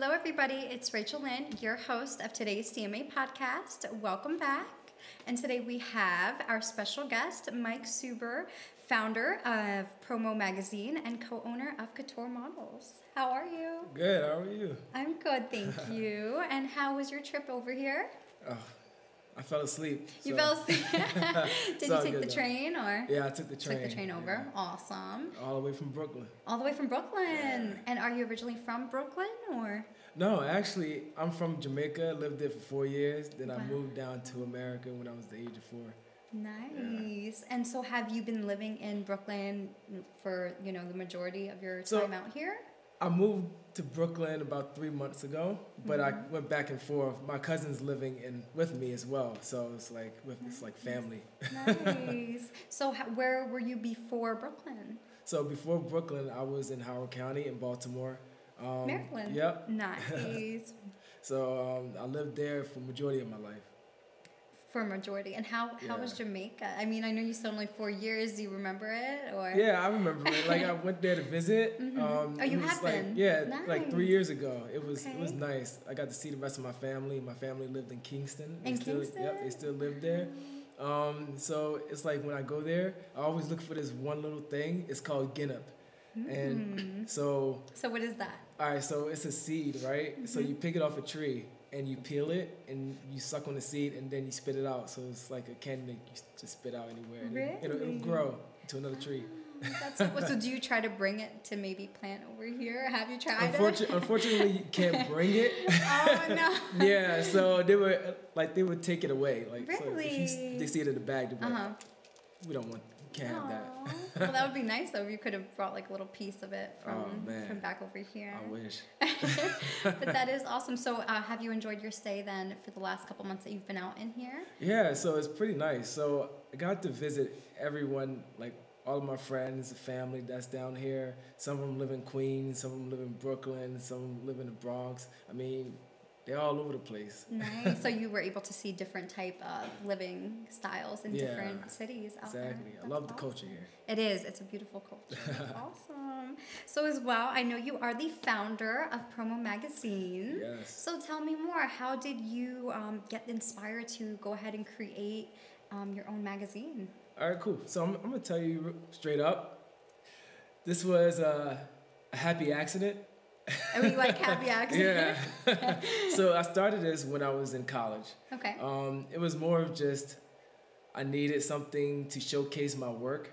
Hello, everybody. It's Rachel Lynn, your host of today's CMA podcast. Welcome back. And today we have our special guest, Mike Suber, founder of Promo Magazine and co-owner of Couture Models. How are you? Good. How are you? I'm good, thank you. And how was your trip over here? Oh, I fell asleep. You fell asleep? Did you take the train or? Yeah, I took the train. Took the train over. Yeah. Awesome. All the way from Brooklyn. All the way from Brooklyn. Yeah. And are you originally from Brooklyn or? No, actually, I'm from Jamaica. Lived there for 4 years. Then Wow. I moved down to America when I was the age of 4. Nice. Yeah. And so have you been living in Brooklyn for, the majority of your time out here? I moved to Brooklyn about 3 months ago, but I went back and forth. My cousin's living with me as well, so it's like it's like family. Nice. So where were you before Brooklyn? So before Brooklyn, I was in Howard County in Baltimore. Maryland. Yep. Nice. So I lived there for the majority of my life. For a majority. And how was Jamaica? I mean, I know you said only 4 years. Do you remember it? Or? Yeah, I remember it. Like, I went there to visit. Oh, you have been? Yeah, nice. like 3 years ago. It was nice. I got to see the rest of my family. My family lived in Kingston. Kingston? Yep, they still live there. So it's like when I go there, I always look for this one little thing. It's called guinnep. And so what is that? All right, so it's a seed, right? So you pick it off a tree and you peel it and you suck on the seed and then you spit it out. So it's like a candy that you just spit out anywhere. And really? it'll grow to another tree. So do you try to bring it to maybe plant over here? Have you tried it? Unfortunately, you can't bring it. Oh, no. Yeah, so they would take it away. Like, really? So if they see it in the bag, they'd be like, we can't have that. Well, that would be nice though if you could have brought like a little piece of it from back over here. I wish. But that is awesome. So have you enjoyed your stay then for the last couple months that you've been out in here? Yeah, so it's pretty nice. So I got to visit everyone, like all of my friends, family that's down here. Some of them live in Queens, some of them live in Brooklyn, some of them live in the Bronx. I mean, they're all over the place. Nice. So you were able to see different type of living styles in different cities out there. Exactly. I love the culture here. It is. It's a beautiful culture. Awesome. So as well, I know you are the founder of Promo Magazine. Yes. So tell me more. How did you get inspired to go ahead and create your own magazine? All right, cool. So I'm going to tell you straight up. This was a happy accident. I mean, like happy accident. Yeah. So I started this when I was in college. Okay. It was more of just I needed something to showcase my work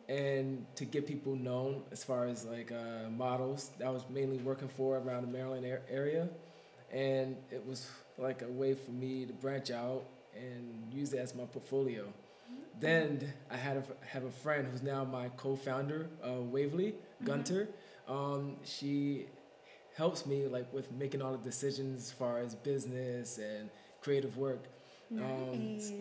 and to get people known as far as like models that I was mainly working for around the Maryland area, and it was like a way for me to branch out and use it as my portfolio. Then I have a friend who's now my co-founder, LYYN, Gunter. She helps me like with making all the decisions as far as business and creative work. Nice.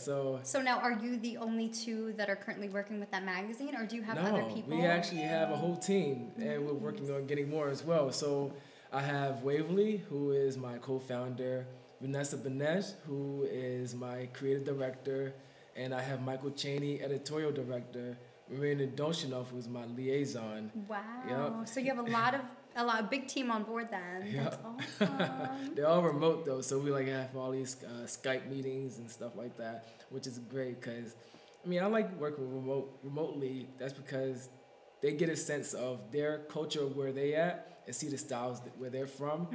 So now are you the only two that are currently working with that magazine, or do you have other people? We actually have a whole team, and we're working on getting more as well. So I have LYYN, who is my co-founder, Vanessa Benesh, who is my creative director, and I have Michael Cheney, editorial director, Marina Donshinov, who's my liaison. Wow. Yep. So you have a big team on board then. Yep. That's awesome. They're all remote though, so we like have all these Skype meetings and stuff like that, which is great because, I mean, I like working remotely. That's because they get a sense of their culture, where they at, and see the styles where they're from.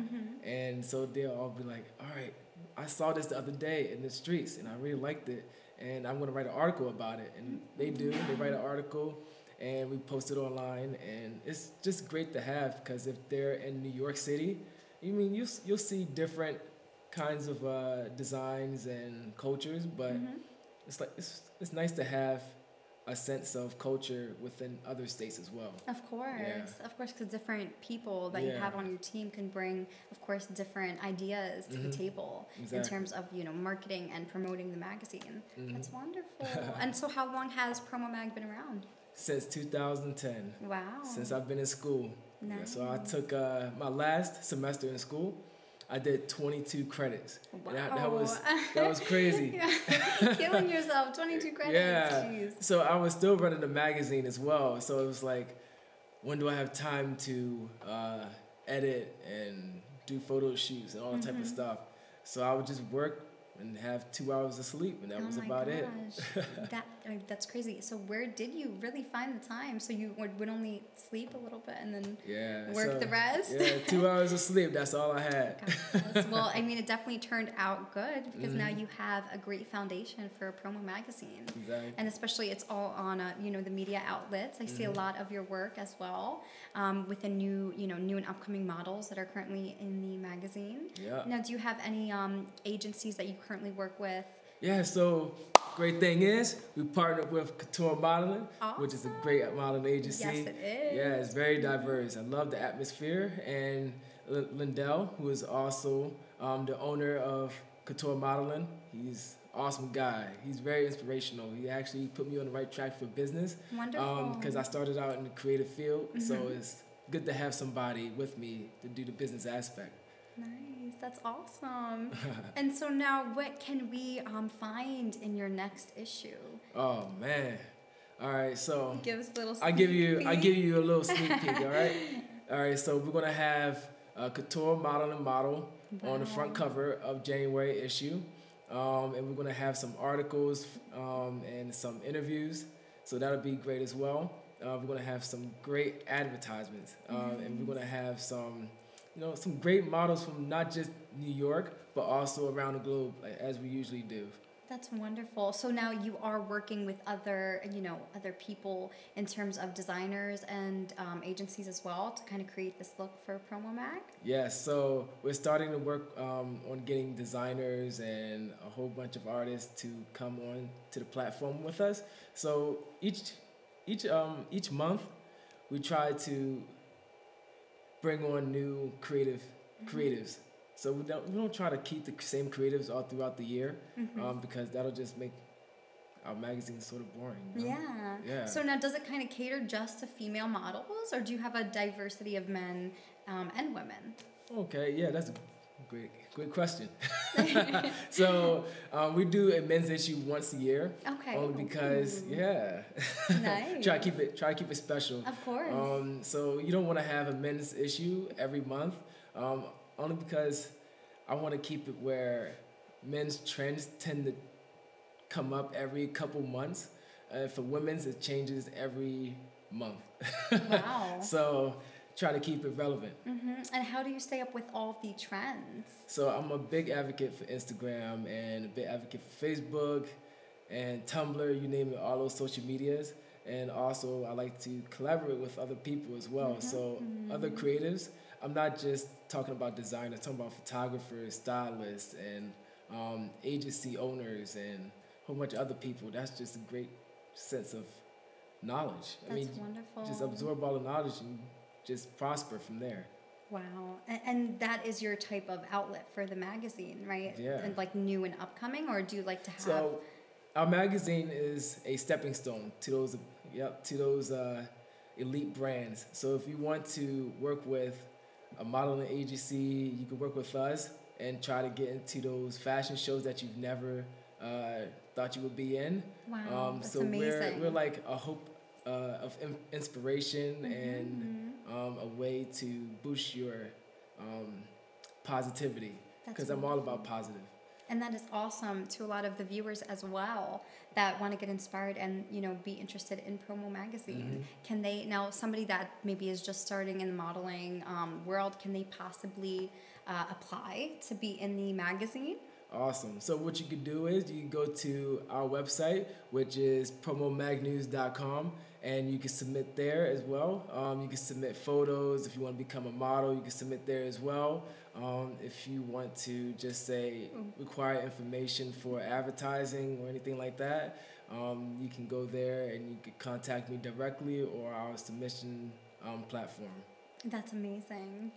And so they'll all be like, all right, I saw this the other day in the streets and I really liked it, and I'm gonna write an article about it. And they do. They write an article, and we post it online, and it's just great to have because if they're in New York City, you'll see different kinds of designs and cultures, but it's like it's nice to have a sense of culture within other states as well. Of course, because different people that you have on your team can bring, of course, different ideas to the table in terms of marketing and promoting the magazine. That's wonderful. And so, how long has Promo Mag been around? Since 2010. Wow. Since I've been in school. Nice. Yeah, so I took my last semester in school. I did 22 credits. Wow. That was crazy. Killing yourself, 22 credits. Yeah. Jeez. So I was still running the magazine as well. So it was like, when do I have time to edit and do photo shoots and all that type of stuff. So I would just work and have 2 hours of sleep, and that was about it. That's crazy. So where did you really find the time? So you would only sleep a little bit and then work the rest? Yeah, 2 hours of sleep. That's all I had. Gosh, well, I mean, it definitely turned out good because now you have a great foundation for a promo magazine. Exactly. And especially it's all on, the media outlets. I see a lot of your work as well with the new and upcoming models that are currently in the magazine. Yeah. Now, do you have any agencies that you currently work with? Yeah, so great thing is we partnered with Couture Modeling, which is a great modeling agency. Yes, it is. Yeah, it's very diverse. I love the atmosphere. And Lindell, who is also the owner of Couture Modeling, he's an awesome guy. He's very inspirational. He actually put me on the right track for business. Wonderful. Because I started out in the creative field, so it's good to have somebody with me to do the business aspect. Nice, that's awesome. And so now, what can we find in your next issue? Oh man! All right, so give us a little. I give you a little sneak peek. All right. So we're gonna have Couture Modeling model on the front cover of January issue, and we're gonna have some articles and some interviews. So that'll be great as well. We're gonna have some great advertisements, and we're gonna have some great models from not just New York, but also around the globe, as we usually do. That's wonderful. So now you are working with other people in terms of designers and agencies as well to kind of create this look for Promo Mag? Yes, so we're starting to work on getting designers and a whole bunch of artists to come on to the platform with us. So each month, we try to bring on new creatives. So we don't try to keep the same creatives all throughout the year, because that'll just make our magazine sort of boring. Yeah. So now, does it kind of cater just to female models, or do you have a diversity of men and women? Okay, yeah, that's a great question. So we do a men's issue once a year. Okay. Only because Nice. try to keep it special. Of course. So you don't want to have a men's issue every month. Only because I want to keep it where men's trends tend to come up every couple months. For women's, it changes every month. Wow. So try to keep it relevant. And how do you stay up with all the trends? So I'm a big advocate for Instagram and a big advocate for Facebook and Tumblr, you name it, all those social medias. And also I like to collaborate with other people as well. So other creatives. I'm not just talking about designers, I'm talking about photographers, stylists, and agency owners, and a whole bunch of other people. That's just a great sense of knowledge. That's wonderful. Just absorb all the knowledge and just prosper from there. Wow. And that is your type of outlet for the magazine, right? Yeah. And like new and upcoming, or do you like to have... So our magazine is a stepping stone to those elite brands. So if you want to work with a modeling agency, you can work with us and try to get into those fashion shows that you've never thought you would be in. Wow, that's so amazing. we're like a hope of inspiration and a way to boost your positivity, because I'm all about positive. And that is awesome to a lot of the viewers as well that want to get inspired and, be interested in Promo Magazine. Can they, now somebody that maybe is just starting in the modeling world, can they possibly apply to be in the magazine? Awesome. So what you can do is you can go to our website, which is promomagnews.com, and you can submit there as well. You can submit photos. If you want to become a model, you can submit there as well. If you want to just say require information for advertising or anything like that, you can go there and you can contact me directly or our submission platform. That's amazing.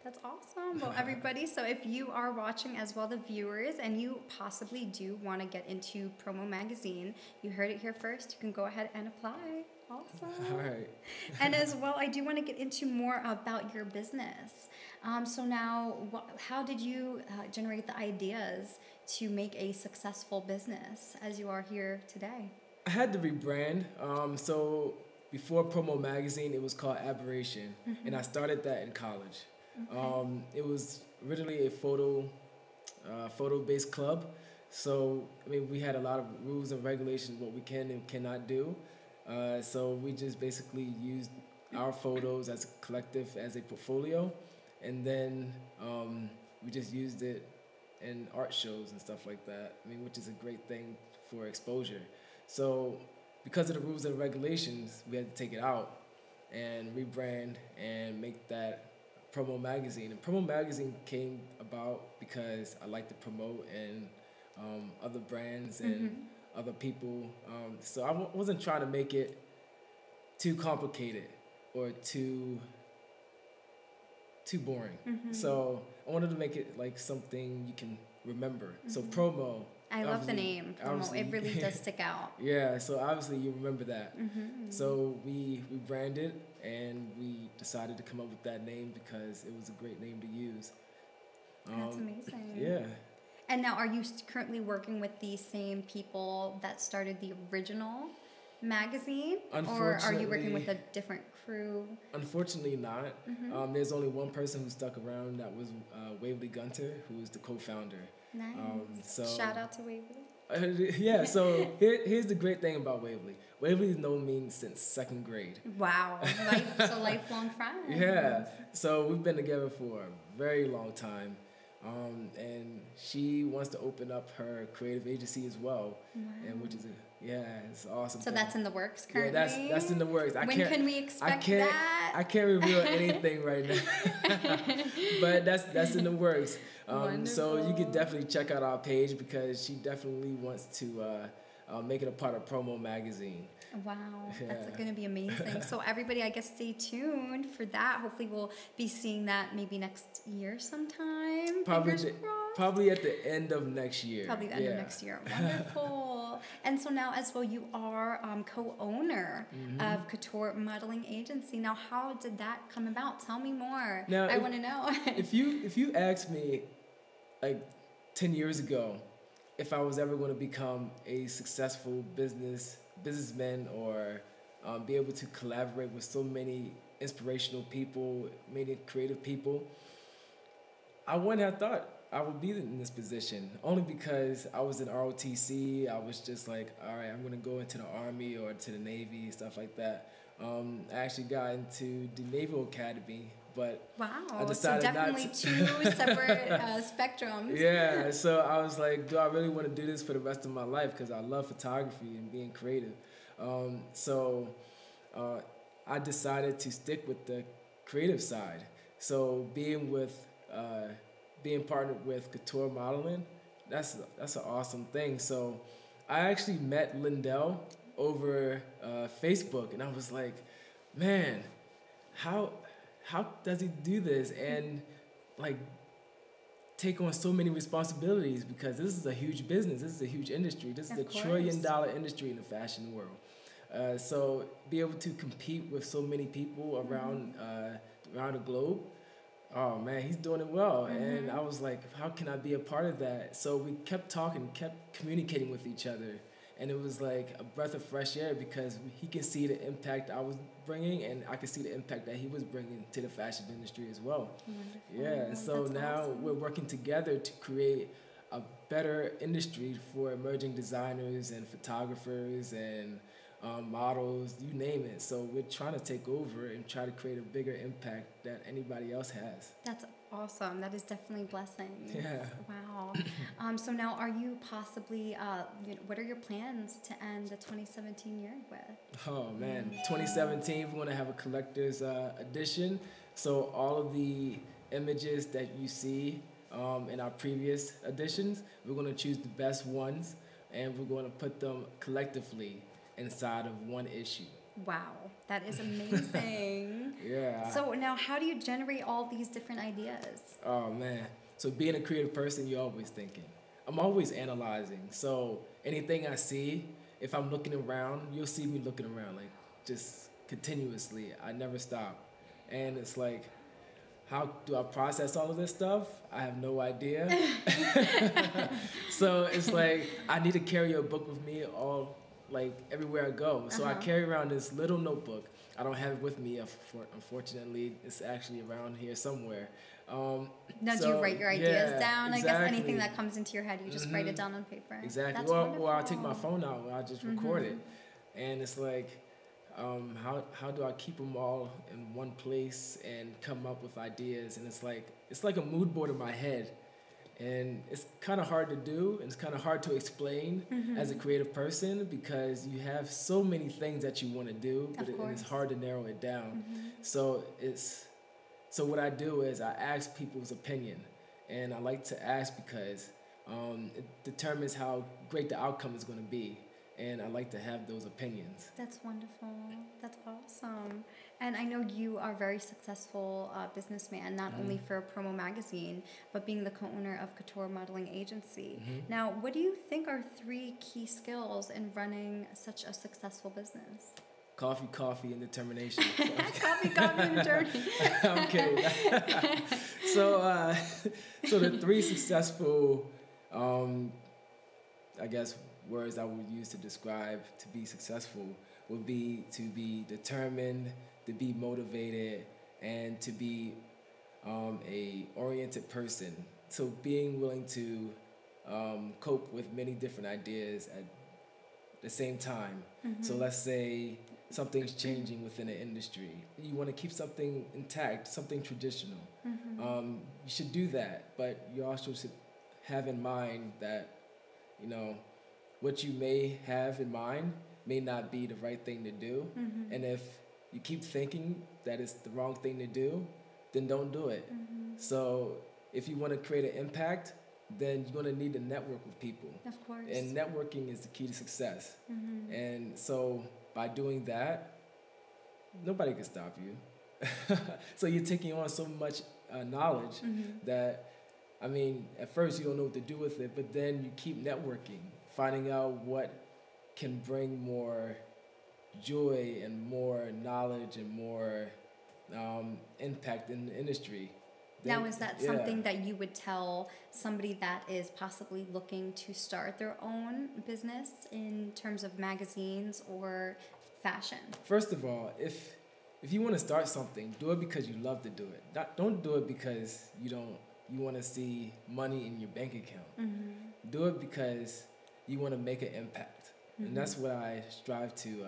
That's awesome. Well, everybody, so if you are watching as well, the viewers, and you possibly do want to get into Promo Magazine, you heard it here first, you can go ahead and apply. Awesome. All right. And as well, I do want to get into more about your business. So now, how did you generate the ideas to make a successful business as you are here today? I had to rebrand. So before Promo Magazine, it was called Aberration, and I started that in college. Okay. It was originally a photo-based club. So, I mean, we had a lot of rules and regulations what we can and cannot do. So we just basically used our photos as a collective, as a portfolio, and then we just used it in art shows and stuff like that. I mean, which is a great thing for exposure. So, because of the rules and regulations, we had to take it out and rebrand and make that Promo Magazine. And Promo Magazine came about because I like to promote and other brands and other people. So I wasn't trying to make it too complicated or too boring. So I wanted to make it like something you can remember. So promo. I love the name promo. It really does stick out. Yeah, so obviously you remember that. So we branded and we decided to come up with that name because it was a great name to use. That's amazing. Yeah. And now, are you currently working with the same people that started the original magazine? Or are you working with a different crew? Unfortunately not. There's only one person who stuck around. That was Waverly Gunter, who is the co-founder. Nice. So shout out to Waverly. Yeah, so here's the great thing about Waverly. Waverly's known me since 2nd grade. Wow. So lifelong friends. Yeah. So we've been together for a very long time. And she wants to open up her creative agency as well. Wow. And which is it's awesome. So that's in the works currently? Yeah, that's in the works. When can we expect that? I can't reveal anything right now. But that's in the works. So you can definitely check out our page because she definitely wants to make it a part of Promo Magazine. Wow, that's going to be amazing. So everybody, I guess, stay tuned for that. Hopefully we'll be seeing that maybe next year sometime. Probably at the end of next year. Probably the end of next year. Wonderful. And so now as well, you are co-owner of Couture Modeling Agency. Now, how did that come about? Tell me more. Now, I want to know. if you asked me like 10 years ago if I was ever going to become a successful businessman or be able to collaborate with so many inspirational people, many creative people, I wouldn't have thought I would be in this position. Only because I was in ROTC, I was just like, all right, I'm going to go into the Army or to the Navy, stuff like that. I actually got into the Naval Academy, but I decided so definitely not to. Two separate spectrums. Yeah, so I was like, do I really want to do this for the rest of my life? Because I love photography and being creative. So I decided to stick with the creative side. So being partnered with Couture Modeling, that's an awesome thing. So I actually met Lindell over Facebook, and I was like, man, how does he do this and like take on so many responsibilities? Because this is a huge business, this is a huge industry, this is a $1 trillion industry in the fashion world. So be able to compete with so many people around the globe. Oh man, he's doing it well. And I was like, how can I be a part of that? So we kept talking, kept communicating with each other. And it was like a breath of fresh air because he can see the impact I was bringing and I could see the impact that he was bringing to the fashion industry as well. Wonderful. Yeah, and so now we're working together to create a better industry for emerging designers and photographers and models, you name it. So we're trying to take over and try to create a bigger impact that anybody else has. That's awesome. That is definitely a blessing. Yeah. Wow. So now are you possibly, what are your plans to end the 2017 year with? Oh man, 2017, we're going to have a collector's edition. So all of the images that you see in our previous editions, we're going to choose the best ones and we're going to put them collectively inside of one issue. Wow, that is amazing. Yeah. So now how do you generate all these different ideas? Oh man, so being a creative person, you're always thinking. I'm always analyzing. So anything I see, if I'm looking around, you'll see me looking around like just continuously. I never stop. And it's like, how do I process all of this stuff? I have no idea. So it's like, I need to carry a book with me like everywhere I go. So I carry around this little notebook. I don't have it with me, unfortunately. It's actually around here somewhere. Now, do you write your ideas down? Exactly. I guess anything that comes into your head, you just write it down on paper. Exactly. That's Or I'll take my phone out and I'll just record it. And it's like, how do I keep them all in one place and come up with ideas? And it's like a mood board in my head. And it's kind of hard to do, and it's kind of hard to explain as a creative person because you have so many things that you want to do, but and it's hard to narrow it down. So what I do is I ask people's opinion, and I like to ask because it determines how great the outcome is going to be. And I like to have those opinions. That's wonderful. That's awesome. And I know you are a very successful businessman, not only for Promo Magazine, but being the co-owner of Couture Modeling Agency. Now, what do you think are 3 key skills in running such a successful business? Coffee, and determination. Coffee, and determination. I'm kidding. So the 3 successful, I guess, words I would use to describe to be successful would be to be determined, to be motivated, and to be a oriented person. So being willing to cope with many different ideas at the same time. So let's say something's changing within an industry. You want to keep something intact, something traditional. You should do that, but you also should have in mind that, you know, what you may have in mind may not be the right thing to do. And if you keep thinking that it's the wrong thing to do, then don't do it. So if you want to create an impact, then you're going to need to network with people. Of course. And networking is the key to success. And so by doing that, nobody can stop you. So you're taking on so much knowledge that, I mean, at first you don't know what to do with it, but then you keep networking, finding out what can bring more joy and more knowledge and more impact in the industry. Now, is that something that you would tell somebody that is possibly looking to start their own business in terms of magazines or fashion? First of all, if you want to start something, do it because you love to do it. Don't do it because you want to see money in your bank account. Do it because you want to make an impact. And that's what I strive to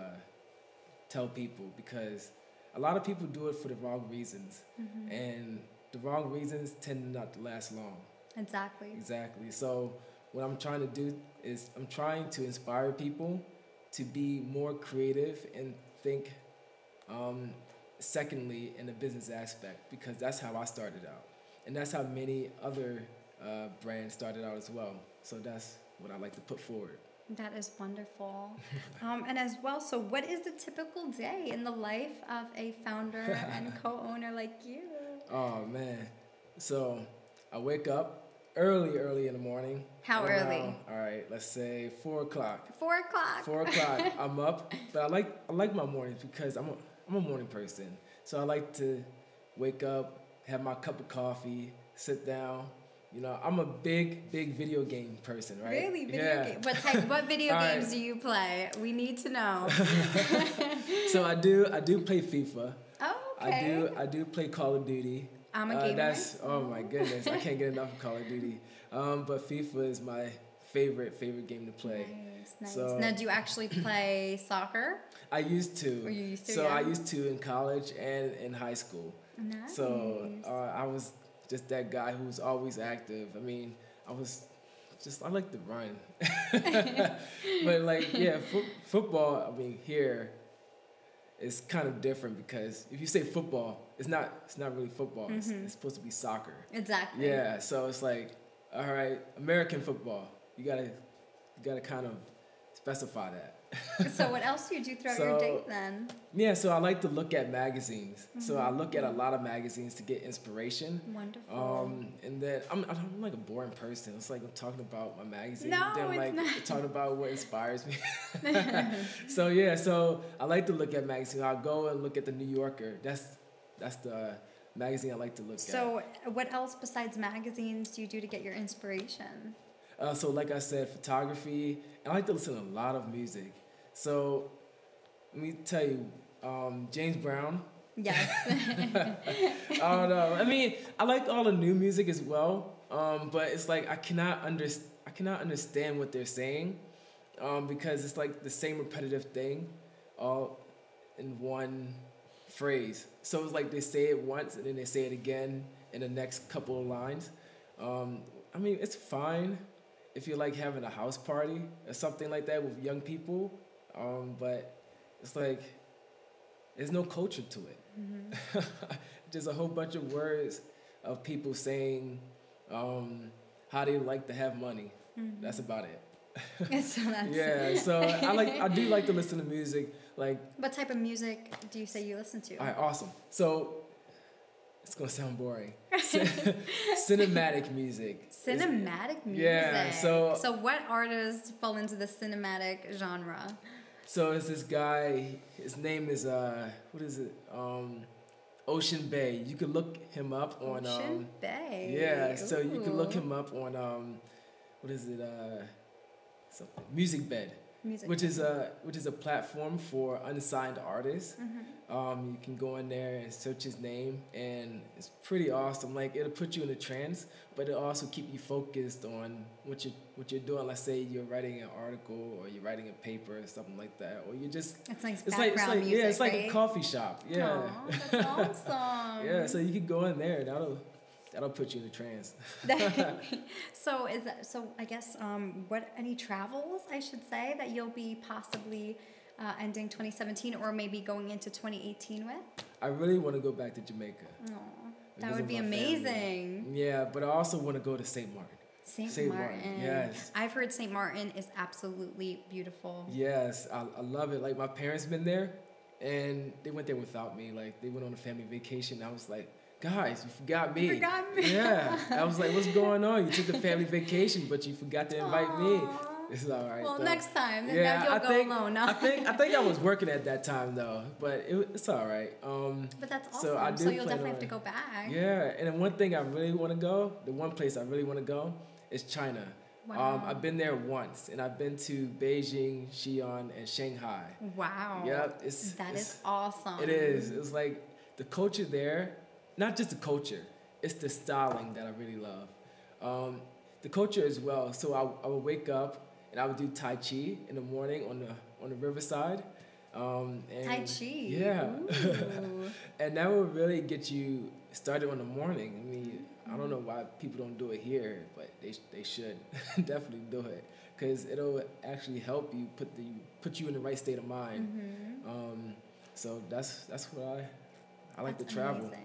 tell people, because a lot of people do it for the wrong reasons. And the wrong reasons tend not to last long. Exactly. So what I'm trying to do is I'm trying to inspire people to be more creative and think secondly in the business aspect, because that's how I started out. And that's how many other brands started out as well. So that's what I like to put forward. That is wonderful. And as well, so what is the typical day in the life of a founder and co-owner like you? Oh, man. So I wake up early in the morning. How early? All right, let's say 4 o'clock. 4 o'clock. 4 o'clock. I'm up, but I like my mornings because I'm a morning person. So I like to wake up, have my cup of coffee, sit down. You know, I'm a big video game person, right? Really? Video game? What video games do you play? We need to know. So I do play FIFA. Oh, okay. I do play Call of Duty. I'm a gamer. Oh my goodness, I can't get enough of Call of Duty. But FIFA is my favorite game to play. Nice. So, now, do you actually play soccer? I used to. Or you used to? So I used to in college and in high school. Nice. So I was just that guy who was always active. I mean, I like to run. But like, yeah, football, I mean, here is kind of different, because if you say football, it's not really football. It's supposed to be soccer. Exactly. Yeah, so it's like, all right, American football. You gotta kind of specify that. So what else do you do throughout your day then? Yeah, so I like to look at magazines. So I look at a lot of magazines to get inspiration. Wonderful. And then I'm like a boring person. It's like I'm talking about my magazine. No, then I'm it's not. talking about what inspires me. So yeah, so I like to look at magazines. I'll go and look at the New Yorker. That's the magazine I like to look at. So what else besides magazines do you do to get your inspiration? So like I said, photography. I like to listen to a lot of music. So let me tell you, James Brown. Yes. I don't know. I mean, I like all the new music as well, but it's like I cannot understand what they're saying, because it's like the same repetitive thing, all in one phrase. So it's like they say it once and then they say it again in the next couple of lines. I mean, it's fine if you like having a house party or something like that with young people, but it's like there's no culture to it. Mm-hmm. Just a whole bunch of words of people saying how they like to have money. Mm-hmm. That's about it. So that's yeah, so I do like to listen to music. Like, what type of music do you say you listen to? All right, awesome. So it's gonna sound boring. Cinematic music. Cinematic music. Yeah. So what artists fall into the cinematic genre? So it's this guy. His name is what is it? Ocean Bay. You can look him up on Ocean Bay. Yeah. So Ooh. you can look him up on what is it? Something Music Bed. Which is a platform for unsigned artists. Mm-hmm. You can go in there and search his name, and it's pretty awesome. Like, it'll put you in a trance, but it'll also keep you focused on what you're doing. Let's say you're writing an article or you're writing a paper or something like that, or you just it's background music, yeah, it's like right? a coffee shop. Yeah, aww, that's awesome. Yeah, so you can go in there. That'll put you in a trance. So I guess any travels I should say that you'll be possibly ending 2017 or maybe going into 2018 with? I really want to go back to Jamaica. Oh, that would be amazing. Family. Yeah, but I also want to go to St. Martin. St. Martin. Yes. I've heard St. Martin is absolutely beautiful. Yes, I love it. Like, my parents been there, and they went there without me. Like, they went on a family vacation. I was like, guys, you forgot me. Yeah. I was like, what's going on? You took the family vacation, but you forgot to invite me. It's all right. Well, though. Next time. Yeah, you'll go alone. No? I think I was working at that time, though. But it's all right. But that's awesome. So you'll definitely have to go back. Yeah. And then one thing I really want to go, the one place I really want to go is China. Wow. I've been there once, and I've been to Beijing, Xi'an, and Shanghai. Wow. Yep. That is awesome. It is. It's like the culture there. Not just the culture, it's the styling that I really love. The culture as well. So I would wake up and I would do Tai Chi in the morning on the riverside. And Tai Chi. Yeah. And that would really get you started on the morning. I mean, I don't know why people don't do it here, but they should definitely do it, because it'll actually help you put you in the right state of mind. Mm-hmm. So that's what I like to travel. Amazing.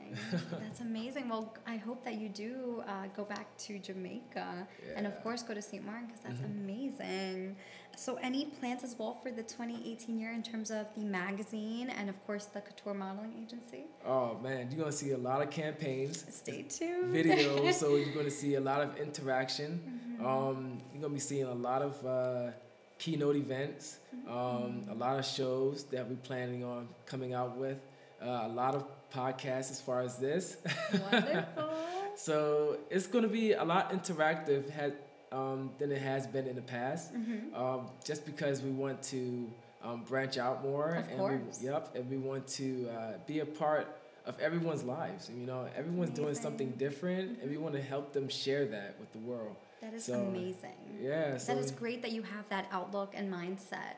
That's amazing. Well, I hope that you do go back to Jamaica and, of course, go to St. Martin, because that's amazing. So any plans as well for the 2018 year in terms of the magazine and, of course, the couture modeling agency? Oh, man, you're going to see a lot of campaigns. Stay tuned. Videos, so you're going to see a lot of interaction. Mm-hmm. You're going to be seeing a lot of keynote events, a lot of shows that we're planning on coming out with, a lot of podcasts as far as this. Wonderful. So it's going to be a lot interactive than it has been in the past, just because we want to branch out more. Of course. And we want to be a part of everyone's lives. You know, everyone's doing something different, and we want to help them share that with the world. That is amazing. Yeah. That is great that you have that outlook and mindset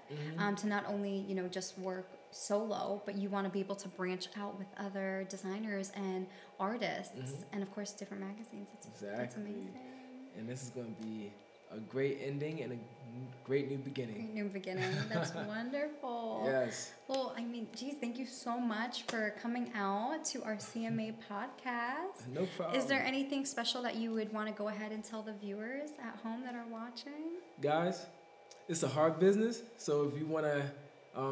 to not only, just work solo, but you want to be able to branch out with other designers and artists and, of course, different magazines. That's amazing. And this is going to be a great ending and a great new beginning. Great new beginning. That's wonderful. Yes. Well, I mean, geez, thank you so much for coming out to our CMA podcast. No problem. Is there anything special that you would want to go ahead and tell the viewers at home that are watching? Guys, it's a hard business, so if you want to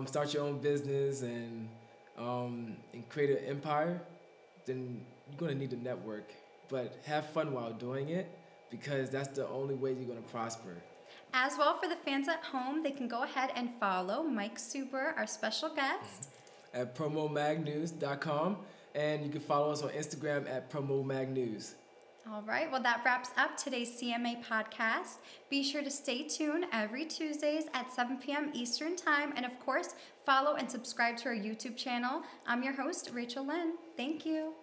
start your own business and create an empire, then you're going to need to network. But have fun while doing it, because that's the only way you're going to prosper. As well, for the fans at home, they can go ahead and follow Mike Suber, our special guest, at promomagnews.com, and you can follow us on Instagram at promomagnews. All right, well, that wraps up today's CMA podcast. Be sure to stay tuned every Tuesdays at 7 p.m. Eastern Time. And of course, follow and subscribe to our YouTube channel. I'm your host, Rachel Lynn. Thank you.